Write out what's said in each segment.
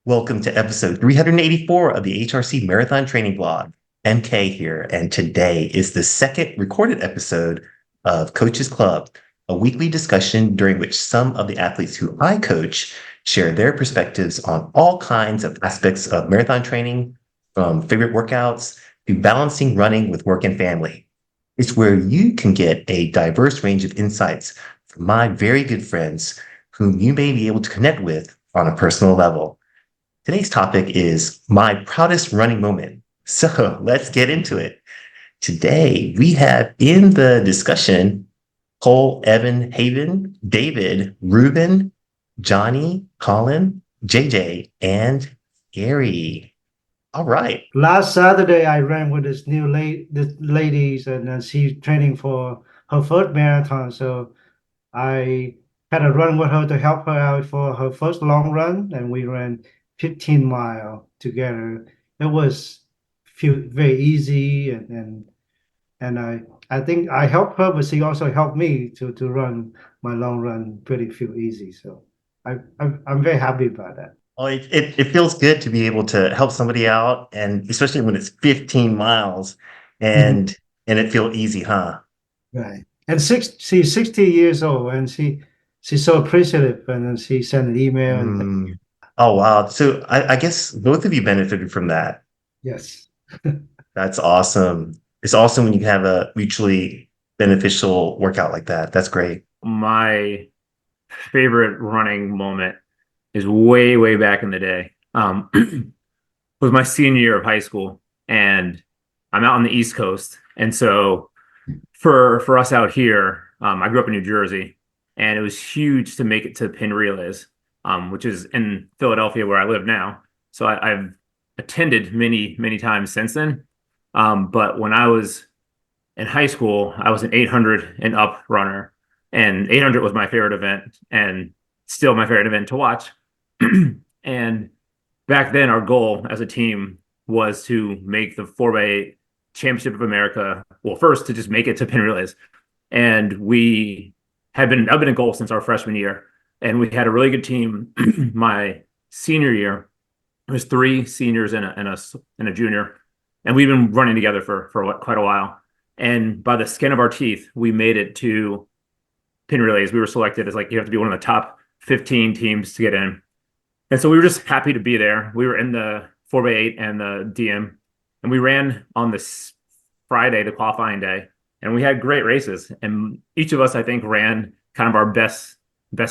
Welcome to episode 384 of the AHRC Marathon Training Blog. MK here, and today is the second recorded episode of Coaches Club, a weekly discussion during which some of the athletes who I coach share their perspectives on all kinds of aspects of marathon training, from favorite workouts to balancing running with work and family. It's where you can get a diverse range of insights from my very good friends whom you may be able to connect with on a personal level. Today's topic is my proudest running moment. So let's get into it. Today, we have in the discussion Cole, Evan, Haven, David, Ruben, Johnny, Colin, JJ, and Gary. All right. Last Saturday, I ran with this ladies, and then she's training for her first marathon. So I had a run with her to help her out for her first long run, and we ran 15 miles together. It was feel very easy, and I think I helped her, but she also helped me to run my long run pretty feel easy. So I'm very happy about that. Oh, it feels good to be able to help somebody out, and especially when it's 15 miles and it feel easy, huh? Right. And she's 60 years old, and she's so appreciative, and then she sent an email and Oh, wow. So I guess both of you benefited from that. yes. That's awesome. It's awesome when you have a mutually beneficial workout like that. That's great. My favorite running moment is way back in the day. Was my senior year of high school, and I'm out on the East Coast. And so for us out here, I grew up in New Jersey, and it was huge to make it to pin relays, which is in Philadelphia where I live now. So I've attended many times since then. But when I was in high school, I was an 800 and up runner, and 800 was my favorite event and still my favorite event to watch. And back then, our goal as a team was to make the 4x8 Championship of America. Well, first to just make it to pin relays. And I've been a goal since our freshman year. And we had a really good team. My senior year, there was 3 seniors and a junior. And we've been running together for quite a while. And by the skin of our teeth, we made it to pin relays. We were selected as you have to be one of the top 15 teams to get in. And so we were just happy to be there. We were in the 4x8 and the DM, and we ran on this Friday, the qualifying day, and we had great races. And each of us, I think, ran kind of our best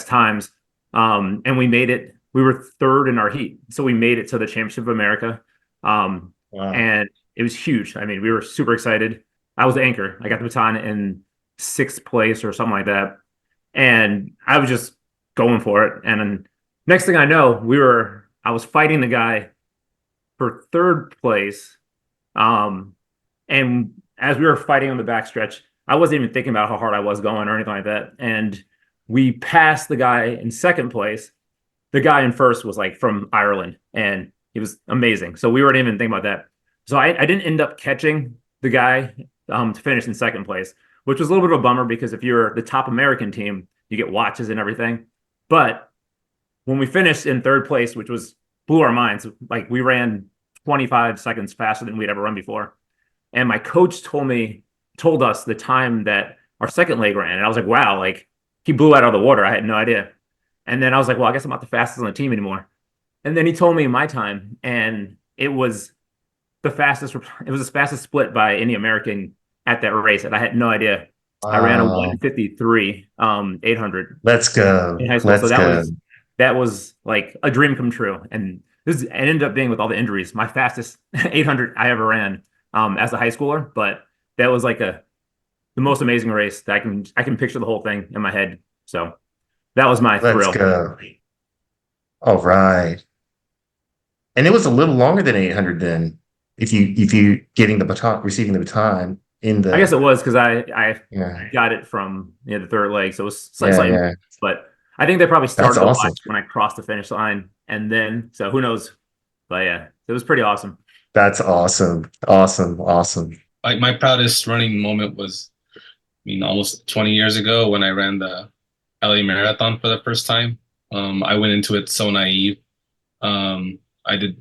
times. And we made it. We were 3rd in our heat, so we made it to the Championship of America. Wow. And it was huge. I mean, we were super excited. I was the anchor. I got the baton in 6th place or something like that, and I was just going for it. And then next thing I know, I was fighting the guy for 3rd place. And as we were fighting on the backstretch, I wasn't even thinking about how hard I was going or anything like that. And we passed the guy in 2nd place. The guy in 1st was from Ireland, and he was amazing. So we weren't even thinking about that. So I didn't end up catching the guy to finish in 2nd place, which was a little bit of a bummer because if you're the top American team, you get watches and everything. But when we finished in 3rd place, which blew our minds, we ran 25 seconds faster than we'd ever run before. And my coach told us the time that our 2nd leg ran. And I was like, wow, he blew out of the water. I had no idea. And then I was like, well, I guess I'm not the fastest on the team anymore. And then he told me my time, and it was the fastest split by any American at that race. And I had no idea. I ran a 1:53, 800. Let's go. In high school. That was like a dream come true. And it ended up being, with all the injuries, my fastest 800 I ever ran as a high schooler. But that was the most amazing race that I can picture the whole thing in my head. So that was my thrill. Let's go. All right. And it was a little longer than 800 then. If you receiving the baton in the, I guess it was because I got it from the 3rd leg, so it was slightly. But I think they probably started the watch when I crossed the finish line, and then so who knows? But yeah, it was pretty awesome. That's awesome. My proudest running moment was, almost 20 years ago when I ran the LA Marathon for the first time. I went into it so naive. I did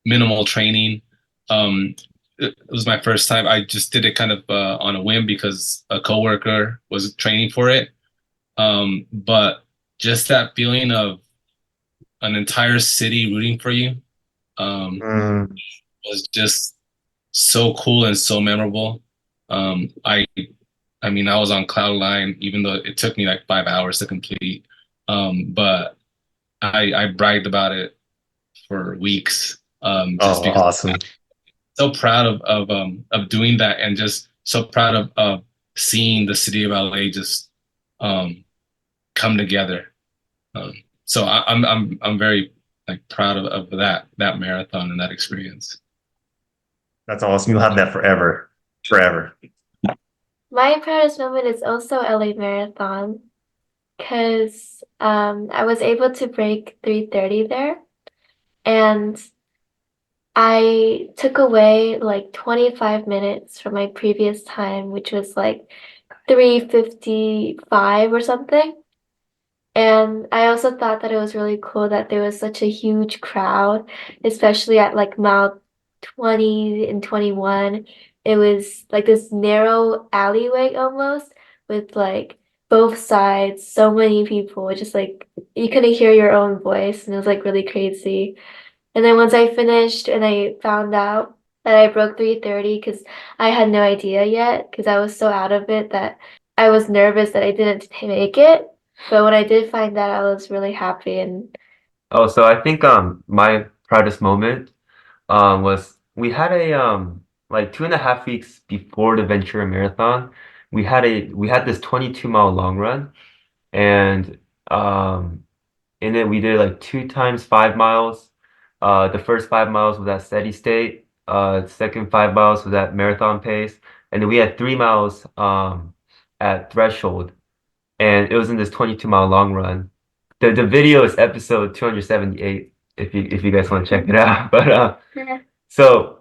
minimal training. It was my first time. I just did it kind of on a whim because a coworker was training for it. But just that feeling of an entire city rooting for you Mm. was just so cool and so memorable. Um, I I mean, I was on cloud nine, even though it took me like 5 hours to complete. But I bragged about it for weeks, just Oh, because awesome. I'm so proud of doing that, and just so proud of seeing the city of LA just um, come together. Um, so I'm very like proud of that marathon and that experience. That's awesome. You'll have that forever. Forever. My proudest moment is also LA Marathon because I was able to break 3:30 there, and I took away like 25 minutes from my previous time, which was like 3:55 or something. And I also thought that it was really cool that there was such a huge crowd, especially at like mile 20 and 21. It was like this narrow alleyway almost with like both sides, so many people, just like you couldn't hear your own voice, and it was like really crazy. And then once I finished and I found out that I broke 3:30 because I had no idea yet because I was so out of it that I was nervous that I didn't make it. But when I did find that, I was really happy and Oh, so I think my proudest moment was we had a like 2.5 weeks before the Ventura Marathon, we had this 22-mile long run, and um in it we did like 2 times 5 miles. The first 5 miles was at steady state, second 5 miles was at marathon pace, and then we had 3 miles at threshold, and it was in this 22-mile long run. The video is episode 278 if you guys want to check it out. But so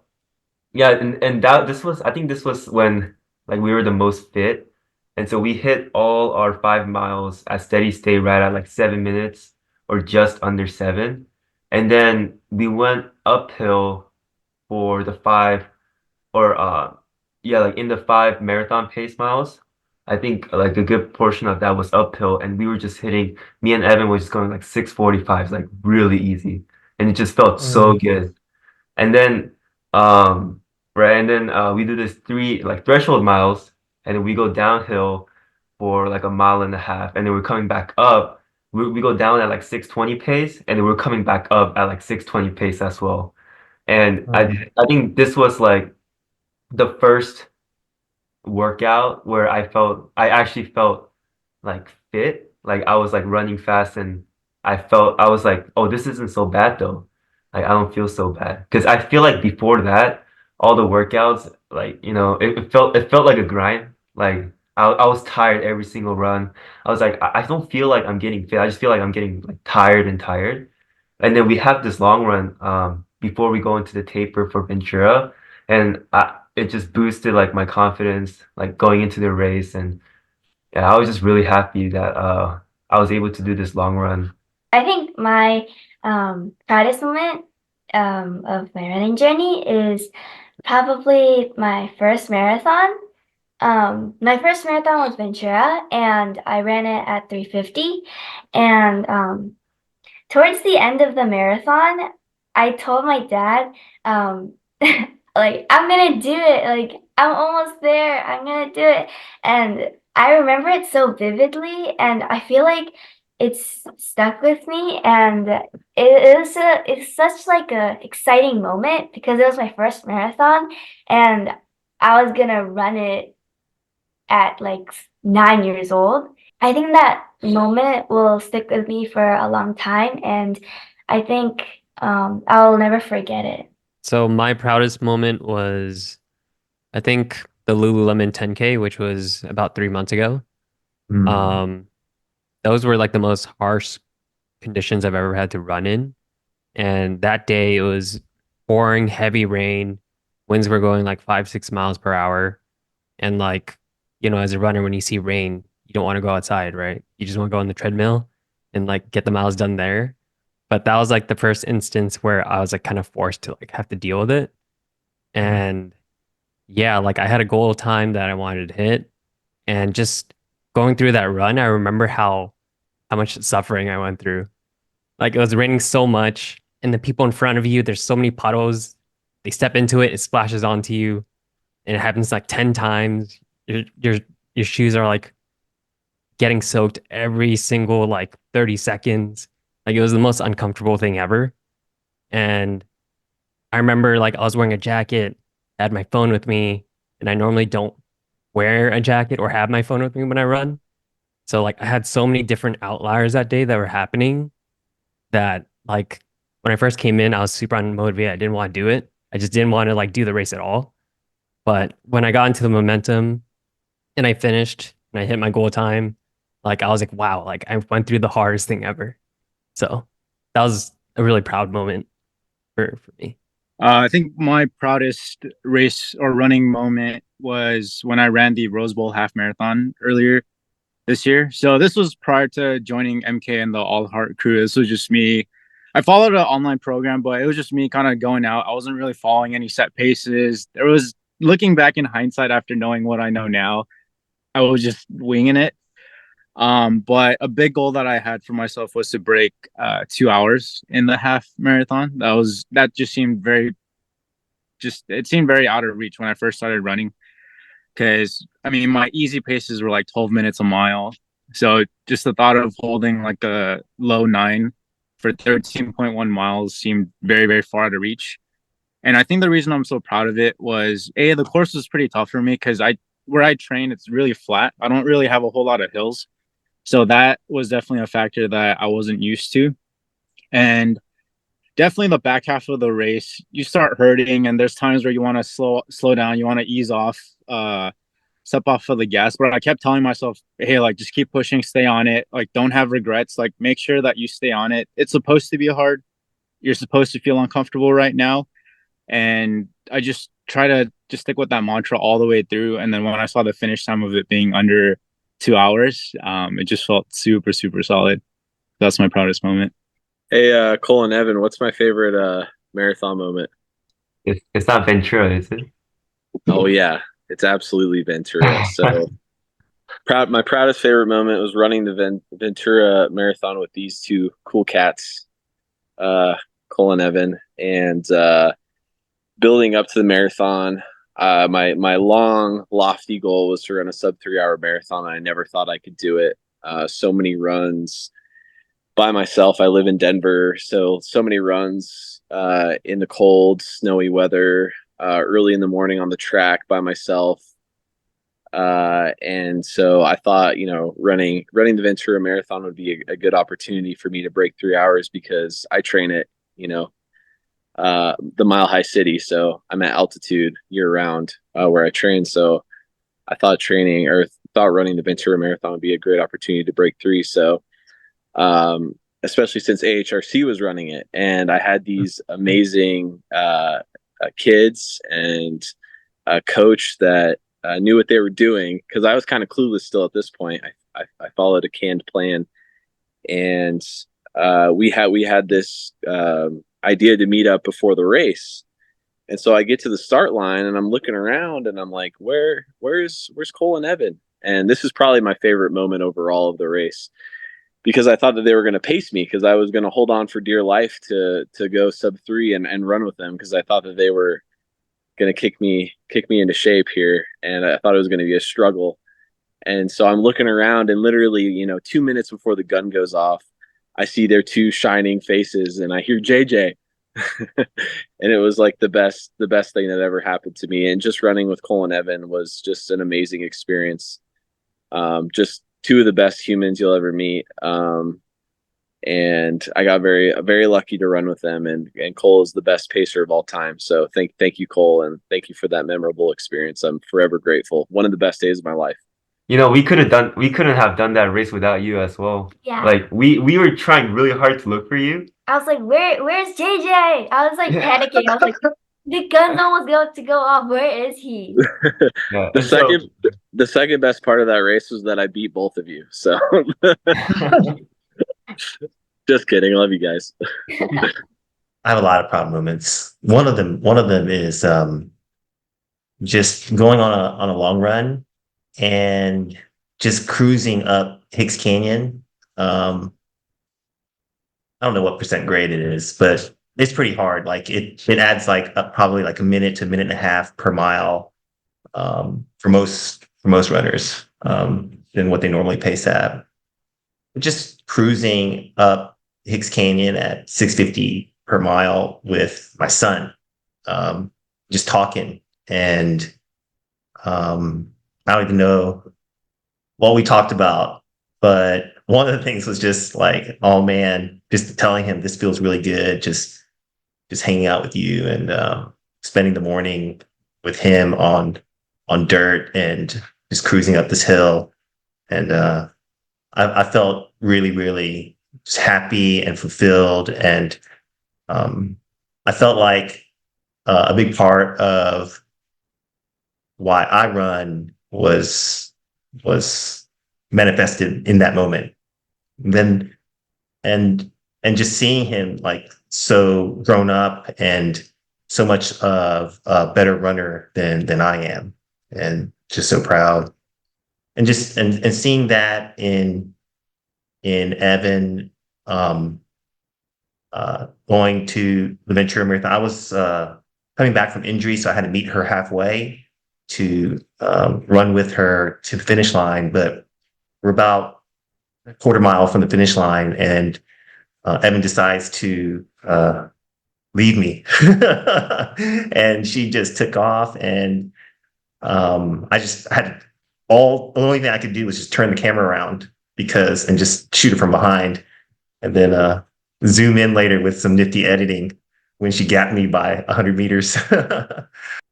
yeah, and that this was, I think this was when like we were the most fit. And so we hit all our 5 miles at steady state right at like 7 minutes or just under seven. And then we went uphill for the five, or yeah, like in the 5 marathon pace miles. I think like a good portion of that was uphill, and we were just hitting, me and Evan was just going like 6:45s, like really easy. And it just felt so good. And then right, and then we do this three like threshold miles, and then we go downhill for like a mile and a half, and then we're coming back up. We go down at like 6:20 pace, and then we're coming back up at like 6:20 pace as well. And I think this was like the first workout where I actually felt like fit. Like I was like running fast, and I was like, oh, this isn't so bad though. Like I don't feel so bad. Because I feel like before that, all the workouts, like, it felt like a grind. Like I was tired every single run. I was like, I don't feel like I'm getting fit. I just feel like I'm getting like tired and tired. And then we have this long run before we go into the taper for Ventura, and it just boosted like my confidence like going into the race. And yeah, I was just really happy that I was able to do this long run. I think my proudest moment of my running journey is probably my first marathon. My first marathon was Ventura, and I ran it at 3:50. And towards the end of the marathon, I told my dad, like, I'm gonna do it. Like, I'm almost there. I'm gonna do it. And I remember it so vividly, and I feel like it's stuck with me. And it's such like a exciting moment because it was my first marathon, and I was gonna run it at like 9 years old. I think that moment will stick with me for a long time, and I think I'll never forget it. So my proudest moment was, I think, the Lululemon 10K, which was about 3 months ago. Those were like the most harsh conditions I've ever had to run in. And that day it was pouring heavy rain. Winds were going like 5, 6 miles per hour. And like, as a runner, when you see rain, you don't want to go outside, right? You just want to go on the treadmill and like get the miles done there. But that was like the first instance where I was like kind of forced to like have to deal with it. And yeah, like I had a goal time that I wanted to hit. And just going through that run, I remember how much suffering I went through. Like it was raining so much, and the people in front of you, there's so many puddles. They step into it, it splashes onto you, and it happens like 10 times. Your shoes are like getting soaked every single like 30 seconds. Like it was the most uncomfortable thing ever. And I remember like I was wearing a jacket, I had my phone with me, and I normally don't wear a jacket or have my phone with me when I run. So like I had so many different outliers that day that were happening that like when I first came in, I was super unmotivated. I didn't want to do it. I just didn't want to like do the race at all. But when I got into the momentum and I finished and I hit my goal time, like I was like, wow, like I went through the hardest thing ever. So that was a really proud moment for me. I think my proudest race or running moment was when I ran the Rose Bowl half marathon earlier this year. So this was prior to joining MK and the All Heart crew. This was just me. I followed an online program, but it was just me kind of going out. I wasn't really following any set paces. There was, looking back in hindsight after knowing what I know now, I was just winging it. But a big goal that I had for myself was to break 2 hours in the half marathon. That just seemed it seemed very out of reach when I first started running. Because I mean, my easy paces were like 12 minutes a mile. So just the thought of holding like a low 9 for 13.1 miles seemed very, very far out of reach. And I think the reason I'm so proud of it was the course was pretty tough for me because where I train, it's really flat. I don't really have a whole lot of hills. So that was definitely a factor that I wasn't used to. And definitely the back half of the race, you start hurting, and there's times where you want to slow down, you want to ease off, step off of the gas. But I kept telling myself, hey, like just keep pushing, stay on it, like don't have regrets, like make sure that you stay on it. It's supposed to be hard. You're supposed to feel uncomfortable right now. And I just try to just stick with that mantra all the way through. And then when I saw the finish time of it being under 2 hours, it just felt super, super solid. That's my proudest moment. Hey, Cole and Evan, what's my favorite marathon moment? It's not Ventura, is it? Oh yeah, it's absolutely Ventura. So my proudest favorite moment was running the Ventura marathon with these two cool cats, Cole and Evan, and building up to the marathon. My long lofty goal was to run a sub 3 hour marathon. I never thought I could do it. So many runs by myself. I live in Denver, so many runs in the cold, snowy weather, early in the morning on the track by myself. And so I thought, running the Ventura Marathon would be a good opportunity for me to break 3 hours because I train at, the Mile High City. So I'm at altitude year round where I train. So I thought running the Ventura Marathon would be a great opportunity to break 3. So, especially since AHRC was running it, and I had these amazing kids and a coach that knew what they were doing, because I was kind of clueless still at this point. I followed a canned plan, and we had this idea to meet up before the race. And so I get to the start line and I'm looking around and I'm like, where's Cole and Evan? And this is probably my favorite moment overall of the race, because I thought that they were going to pace me, because I was going to hold on for dear life to go sub 3 and run with them, because I thought that they were going to kick me into shape here, and I thought it was going to be a struggle. And so I'm looking around, and literally, 2 minutes before the gun goes off, I see their two shining faces, and I hear JJ. And it was like the best thing that ever happened to me. And just running with Cole and Evan was just an amazing experience. Just two of the best humans you'll ever meet. And I got very, very lucky to run with them. And Cole is the best pacer of all time. So thank you, Cole, and thank you for that memorable experience. I'm forever grateful. One of the best days of my life. We couldn't have done that race without you as well. Yeah. Like we were trying really hard to look for you. I was like, where's JJ? I was like panicking. I was like, the gun's almost going to go off. Where is he? Yeah. The second best part of that race was that I beat both of you. So Just kidding. I love you guys. I have a lot of proud moments. One of them is just going on a long run and just cruising up Hicks Canyon. I don't know what percent grade it is, but it's pretty hard. Like it adds like probably like a minute to a minute and a half per mile for most runners than what they normally pace at. Just cruising up Hicks Canyon at 650 per mile with my son, just talking. And I don't even know what we talked about, but one of the things was just like, oh man, just telling him this feels really good, just hanging out with you and spending the morning with him on dirt and just cruising up this hill. And I felt really, really just happy and fulfilled. And I felt like a big part of why I run was manifested in that moment. Then and just seeing him like so grown up and so much of a better runner than I am, and just so proud. And just and seeing that in Evan going to the Ventura Marathon. I was coming back from injury, so I had to meet her halfway to run with her to the finish line. But we're about a quarter mile from the finish line, and Evan decides to leave me, and she just took off. And I just had the only thing I could do was just turn the camera around and just shoot her from behind, and then zoom in later with some nifty editing when she gapped me by 100 meters.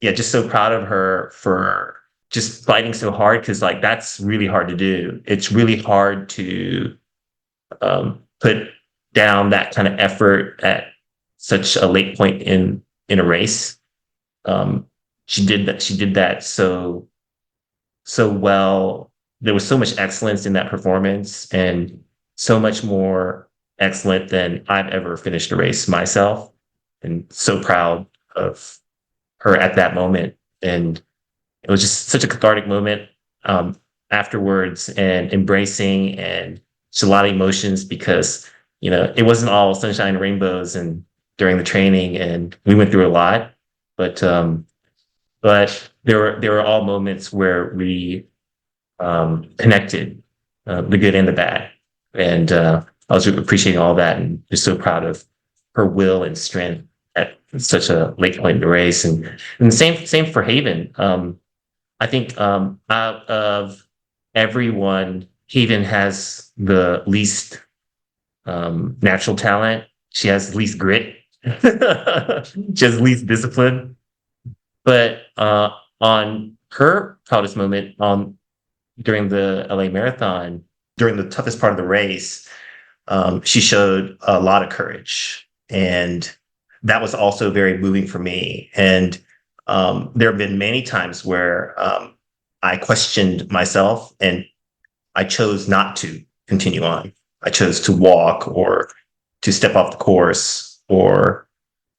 Yeah, just so proud of her for just fighting so hard, because like that's really hard to do. It's really hard to put down that kind of effort at such a late point in a race. She did that so well. There was so much excellence in that performance, and so much more excellent than I've ever finished a race myself. And so proud of her at that moment. And it was just such a cathartic moment afterwards, and embracing, and just a lot of emotions, because it wasn't all sunshine and rainbows and during the training, and we went through a lot, but there were all moments where we connected, the good and the bad, and I was appreciating all that, and just so proud of her will and strength at such a late point in the race. And the same for Haven. I think out of everyone, Haven has the least natural talent. She has the least grit. She has the least discipline. But on her proudest moment during the LA Marathon, during the toughest part of the race, she showed a lot of courage. And that was also very moving for me. And there have been many times where I questioned myself, and I chose not to continue on. I chose to walk, or to step off the course, or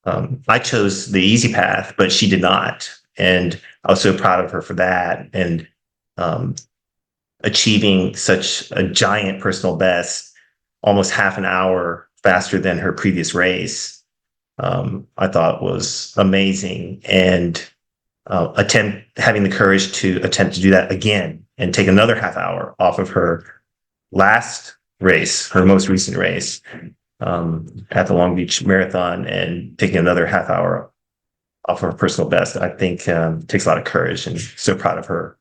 I chose the easy path, but she did not. And I was so proud of her for that. And achieving such a giant personal best, almost half an hour faster than her previous race, I thought was amazing. And having the courage to attempt to do that again and take another half hour off of her last race, her most recent race, at the Long Beach Marathon, and taking another half hour off of her personal best, I think takes a lot of courage, and so proud of her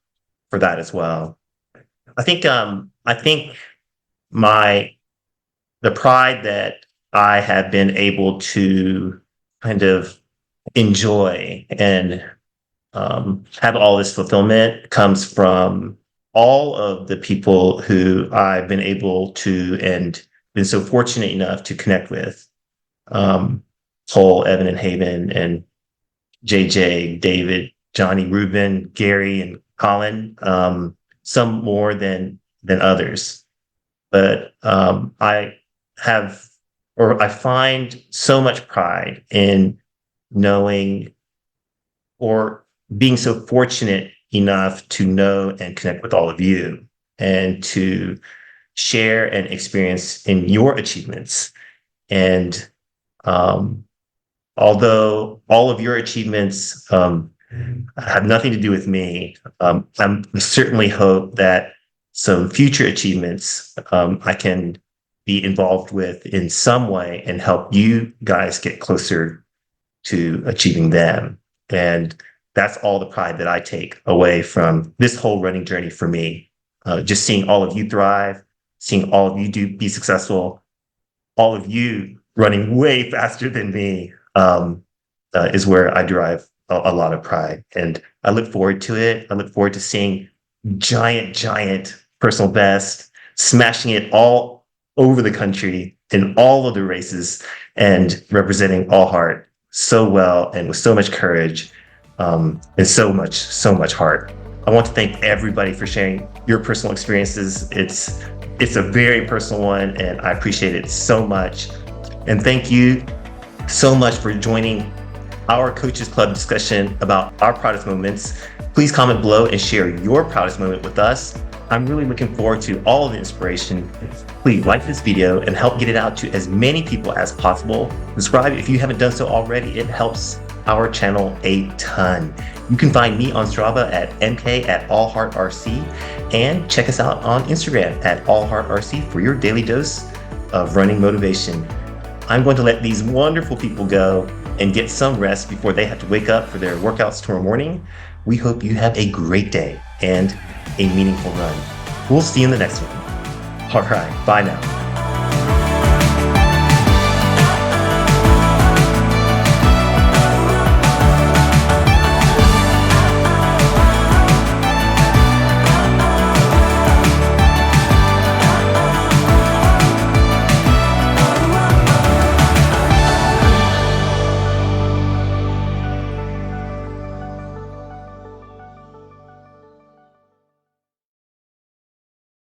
for that as well. I think the pride that I have been able to kind of enjoy and have all this fulfillment comes from all of the people who I've been able to, and been so fortunate enough to connect with. Cole, Evan, and Haven, and JJ, David, Johnny, Ruben, Gary, and Colin. Some more than others, but I have or I find so much pride in knowing or being so fortunate enough to know and connect with all of you and to share and experience in your achievements. And although all of your achievements have nothing to do with me, I certainly hope that some future achievements I can be involved with in some way and help you guys get closer to achieving them. And that's all the pride that I take away from this whole running journey for me. Just seeing all of you thrive, seeing all of you be successful, all of you running way faster than me is where I derive a lot of pride. And I look forward to it. I look forward to seeing giant personal best, smashing it all over the country in all of the races and representing AHRC so well and with so much courage and so much heart. I want to thank everybody for sharing your personal experiences. It's a very personal one, and I appreciate it so much. And thank you so much for joining our Coaches Club discussion about our proudest moments. Please comment below and share your proudest moment with us. I'm really looking forward to all of the inspiration. Please like this video and help get it out to as many people as possible. Subscribe if you haven't done so already. It helps our channel a ton. You can find me on Strava at mk@AHRC and check us out on Instagram at AHRC for your daily dose of running motivation. I'm going to let these wonderful people go and get some rest before they have to wake up for their workouts tomorrow morning. We hope you have a great day and a meaningful run. We'll see you in the next one. All right, bye now.